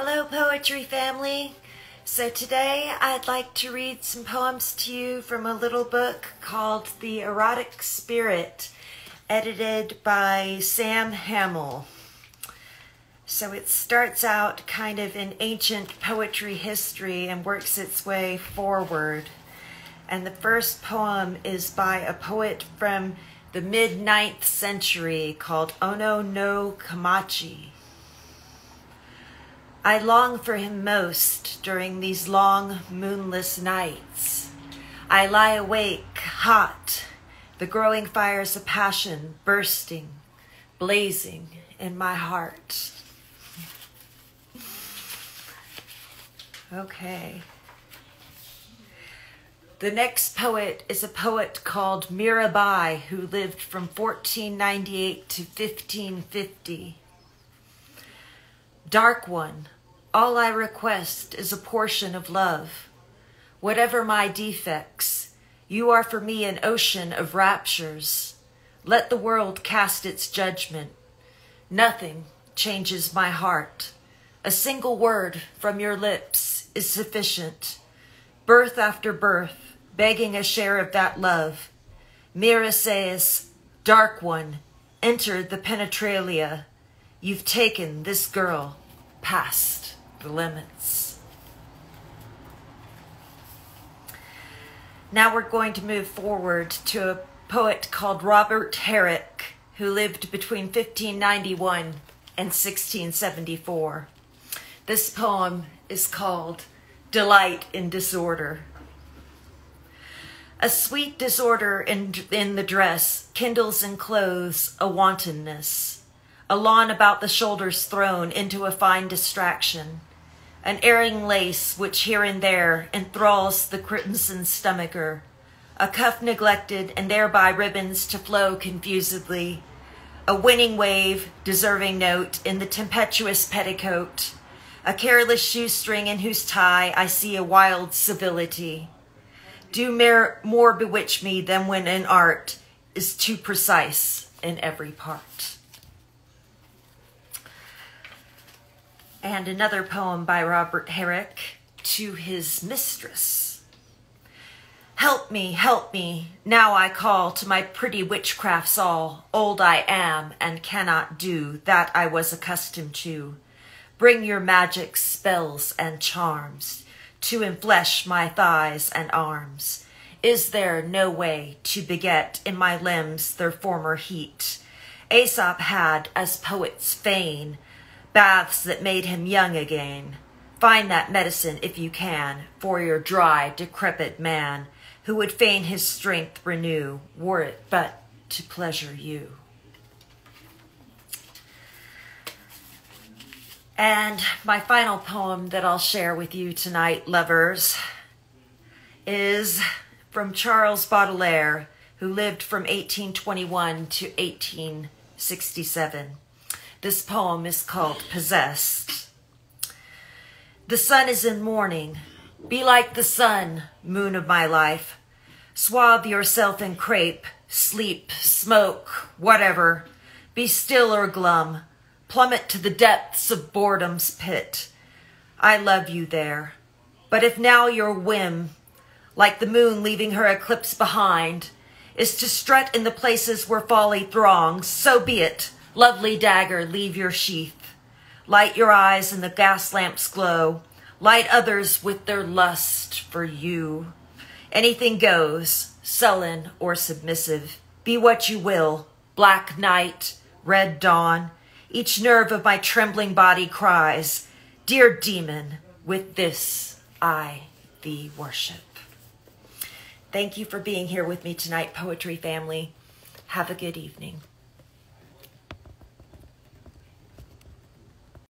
Hello, poetry family. So today I'd like to read some poems to you from a little book called The Erotic Spirit, edited by Sam Hamill. So it starts out kind of in ancient poetry history and works its way forward. And the first poem is by a poet from the mid-9th century called Ono no Kamachi. I long for him most during these long, moonless nights. I lie awake, hot, the growing fires of passion bursting, blazing in my heart. Okay. The next poet is a poet called Mirabai, who lived from 1498 to 1550. Dark one, all I request is a portion of love. Whatever my defects, you are for me an ocean of raptures. Let the world cast its judgment. Nothing changes my heart. A single word from your lips is sufficient. Birth after birth, begging a share of that love. Mira says, dark one, enter the penetralia. You've taken this girl past the limits. Now we're going to move forward to a poet called Robert Herrick, who lived between 1591 and 1674. This poem is called Delight in Disorder. A sweet disorder in the dress kindles in clothes a wantonness. A lawn about the shoulders thrown into a fine distraction. An erring lace which here and there enthralls the crimson stomacher. A cuff neglected and thereby ribbons to flow confusedly. A winning wave, deserving note in the tempestuous petticoat. A careless shoestring in whose tie I see a wild civility. Do more bewitch me than when an art is too precise in every part. And another poem by Robert Herrick, To His Mistress. Help me, now I call to my pretty witchcrafts all. Old I am and cannot do that I was accustomed to. Bring your magic spells and charms to enflesh my thighs and arms. Is there no way to beget in my limbs their former heat? Aesop had, as poets feign, baths that made him young again. Find that medicine if you can for your dry, decrepit man who would fain his strength renew, were it but to pleasure you. And my final poem that I'll share with you tonight, lovers, is from Charles Baudelaire, who lived from 1821 to 1867. This poem is called Possessed. The sun is in mourning. Be like the sun, moon of my life. Swathe yourself in crepe, sleep, smoke, whatever. Be still or glum. Plummet to the depths of boredom's pit. I love you there. But if now your whim, like the moon leaving her eclipse behind, is to strut in the places where folly throngs, so be it. Lovely dagger, leave your sheath. Light your eyes in the gas lamp's glow. Light others with their lust for you. Anything goes, sullen or submissive. Be what you will, black night, red dawn. Each nerve of my trembling body cries, dear demon, with this I thee worship. Thank you for being here with me tonight, poetry family. Have a good evening.